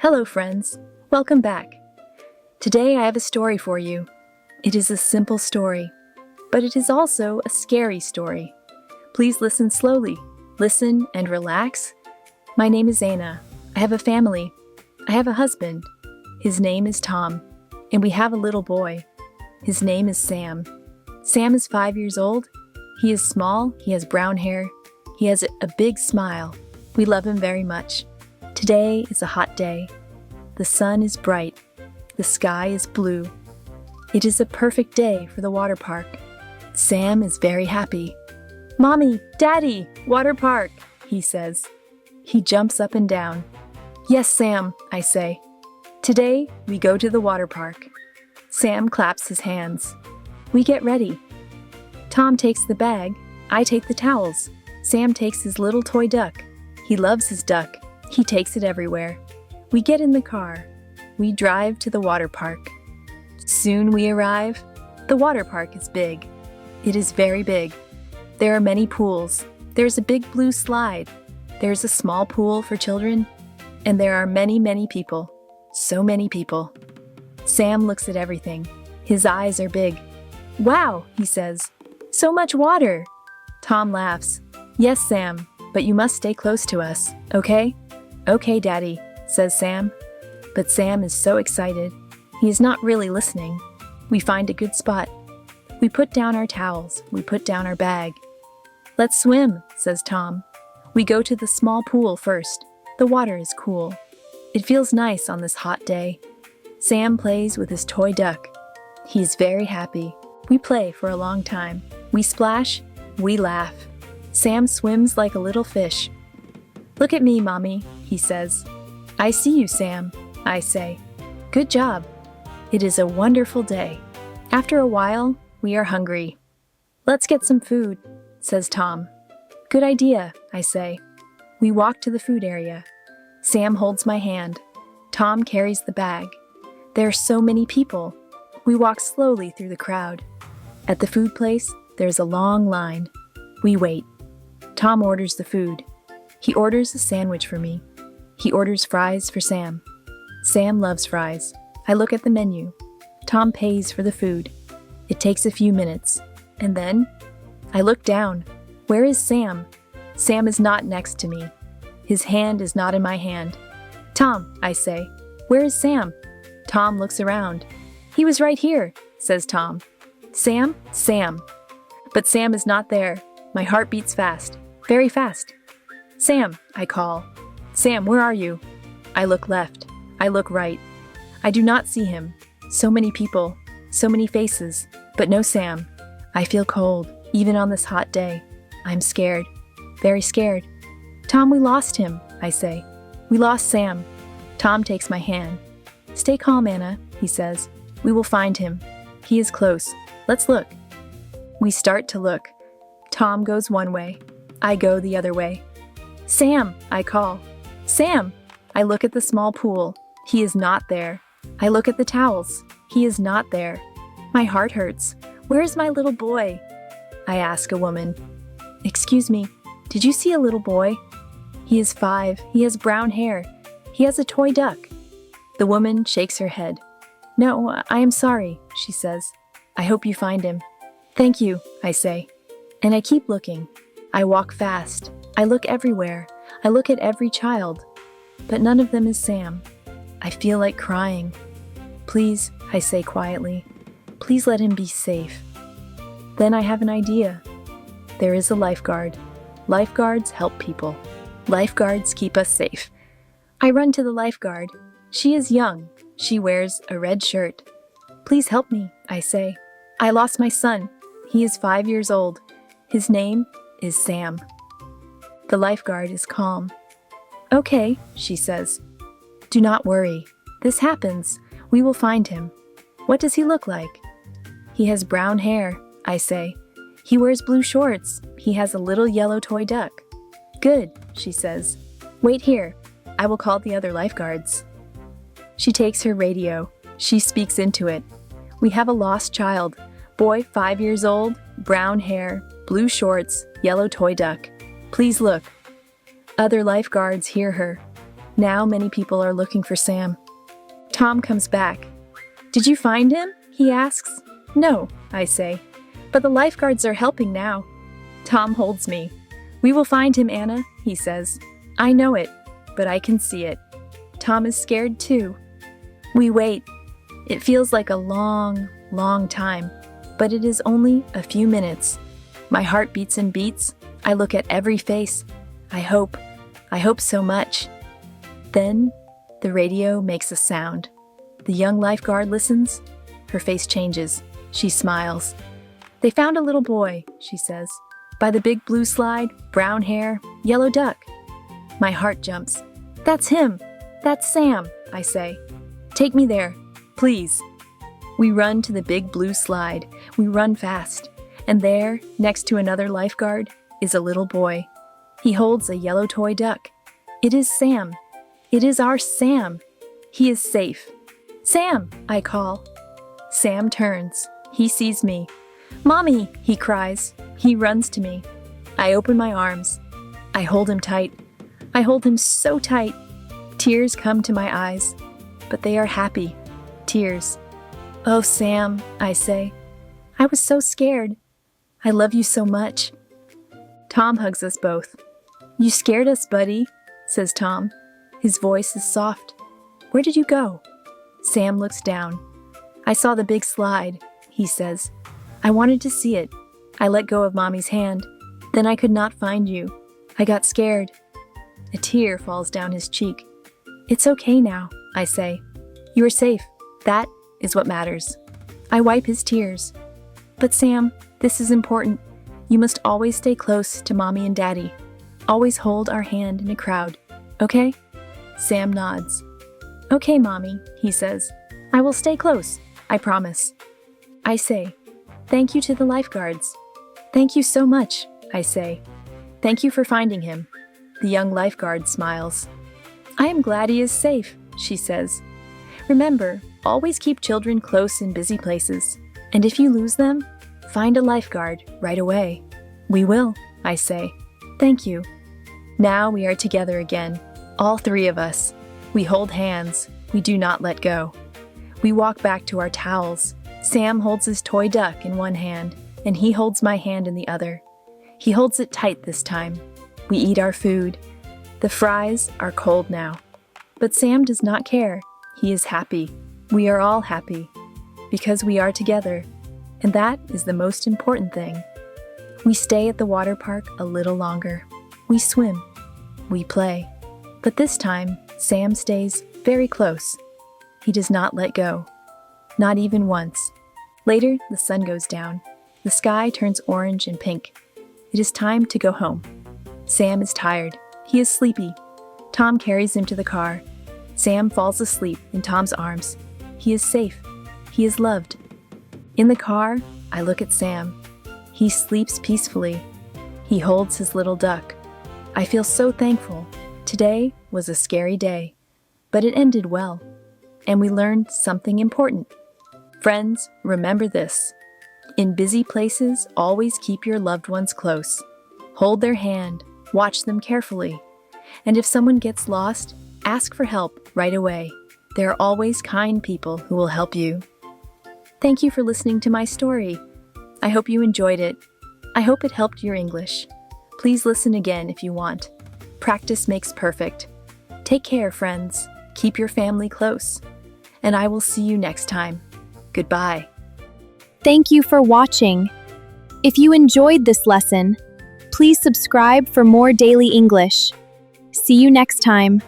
Hello, friends. Welcome back. Today I have a story for you. It is a simple story, but it is also a scary story. Please listen slowly. Listen and relax. My name is Anna. I have a family. I have a husband. His name is Tom, and we have a little boy. His name is Sam. Sam is 5 years old. He is small. He has brown hair. He has a big smile. We love him very much. Today is a hot day. The sun is bright. The sky is blue. It is a perfect day for the water park. Sam is very happy. "Mommy, Daddy, water park," he says. He jumps up and down. "Yes, Sam," I say. Today we go to the water park. Sam claps his hands. We get ready. Tom takes the bag. I take the towels. Sam takes his little toy duck. He loves his duck. He takes it everywhere. We get in the car. We drive to the water park. Soon we arrive. The water park is big. It is very big. There are many pools. There's a big blue slide. There's a small pool for children. And there are many, many people. So many people. Sam looks at everything. His eyes are big. "Wow," he says. "So much water." Tom laughs. "Yes, Sam, but you must stay close to us, okay?" "Okay, Daddy," says Sam. But Sam is so excited. He is not really listening. We find a good spot. We put down our towels. We put down our bag. "Let's swim," says Tom. We go to the small pool first. The water is cool. It feels nice on this hot day. Sam plays with his toy duck. He is very happy. We play for a long time. We splash. We laugh. Sam swims like a little fish. "Look at me, Mommy," he says. "I see you, Sam," I say. "Good job." It is a wonderful day. After a while, we are hungry. "Let's get some food," says Tom. "Good idea," I say. We walk to the food area. Sam holds my hand. Tom carries the bag. There are so many people. We walk slowly through the crowd. At the food place, there's a long line. We wait. Tom orders the food. He orders a sandwich for me. He orders fries for Sam. Sam loves fries. I look at the menu. Tom pays for the food. It takes a few minutes. And then I look down. Where is Sam? Sam is not next to me. His hand is not in my hand. "Tom," I say, "where is Sam?" Tom looks around. "He was right here," says Tom. "Sam? Sam." But Sam is not there. My heart beats fast, very fast. "Sam," I call. "Sam, where are you?" I look left. I look right. I do not see him. So many people, so many faces, but no Sam. I feel cold, even on this hot day. I'm scared, very scared. "Tom, we lost him," I say. "We lost Sam." Tom takes my hand. "Stay calm, Anna," he says. "We will find him. He is close. Let's look." We start to look. Tom goes one way. I go the other way. "Sam," I call. "Sam!" I look at the small pool. He is not there. I look at the towels. He is not there. My heart hurts. "Where is my little boy?" I ask a woman. "Excuse me, did you see a little boy?" "He is 5. He has brown hair. He has a toy duck." The woman shakes her head. "No, I am sorry," she says. "I hope you find him." "Thank you," I say. And I keep looking. I walk fast. I look everywhere. I look at every child. But none of them is Sam. I feel like crying. "Please," I say quietly, "please let him be safe." Then I have an idea. There is a lifeguard. Lifeguards help people. Lifeguards keep us safe. I run to the lifeguard. She is young. She wears a red shirt. "Please help me," I say. "I lost my son. He is 5 years old. His name is Sam." The lifeguard is calm. "Okay," she says. "Do not worry. This happens. We will find him." "What does he look like?" "He has brown hair," I say. "He wears blue shorts. He has a little yellow toy duck." "Good," she says. "Wait here. I will call the other lifeguards." She takes her radio. She speaks into it. "We have a lost child. Boy 5 years old, brown hair, blue shorts, yellow toy duck. Please look." Other lifeguards hear her. Now many people are looking for Sam. Tom comes back. Did you find him? He asks. No, I say. But the lifeguards are helping now. Tom holds me. We will find him, Anna, he says. I know it, but I can see it. Tom is scared too. We wait. It feels like a long, long time, but it is only a few minutes. My heart beats and beats. I look at every face. I hope so much. Then the radio makes a sound. The young lifeguard listens. Her face changes. She smiles. They found a little boy, she says. By the big blue slide, brown hair, yellow duck. My heart jumps. That's him. That's Sam, I say. Take me there, please. We run to the big blue slide. We run fast. And there, next to another lifeguard, is a little boy. He holds a yellow toy duck. It is Sam. It is our Sam. He is safe. Sam, I call. Sam turns. He sees me. Mommy, he cries. He runs to me. I open my arms. I hold him tight. I hold him so tight. Tears come to my eyes, but they are happy. Tears. Oh, Sam, I say. I was so scared. I love you so much. Tom hugs us both. You scared us, buddy, says Tom. His voice is soft. Where did you go? Sam looks down. I saw the big slide, he says. I wanted to see it. I let go of Mommy's hand. Then I could not find you. I got scared. A tear falls down his cheek. It's okay now, I say. You are safe. That is what matters. I wipe his tears. But Sam, this is important. You must always stay close to Mommy and Daddy. Always hold our hand in a crowd, okay? Sam nods. Okay, Mommy, he says. I will stay close, I promise. I say, thank you to the lifeguards. Thank you so much, I say. Thank you for finding him. The young lifeguard smiles. I am glad he is safe, she says. Remember, always keep children close in busy places. And if you lose them, find a lifeguard right away. We will, I say. Thank you. Now we are together again, all three of us. We hold hands. We do not let go. We walk back to our towels. Sam holds his toy duck in one hand, and he holds my hand in the other. He holds it tight this time. We eat our food. The fries are cold now. But Sam does not care. He is happy. We are all happy. Because we are together. And that is the most important thing. We stay at the water park a little longer. We swim. We play. But this time, Sam stays very close. He does not let go. Not even once. Later, the sun goes down. The sky turns orange and pink. It is time to go home. Sam is tired. He is sleepy. Tom carries him to the car. Sam falls asleep in Tom's arms. He is safe. He is loved. In the car, I look at Sam. He sleeps peacefully. He holds his little duck. I feel so thankful. Today was a scary day, but it ended well. And we learned something important. Friends, remember this. In busy places, always keep your loved ones close. Hold their hand, watch them carefully. And if someone gets lost, ask for help right away. There are always kind people who will help you. Thank you for listening to my story. I hope you enjoyed it. I hope it helped your English. Please listen again if you want. Practice makes perfect. Take care, friends. Keep your family close. And I will see you next time. Goodbye. Thank you for watching. If you enjoyed this lesson, please subscribe for more daily English. See you next time.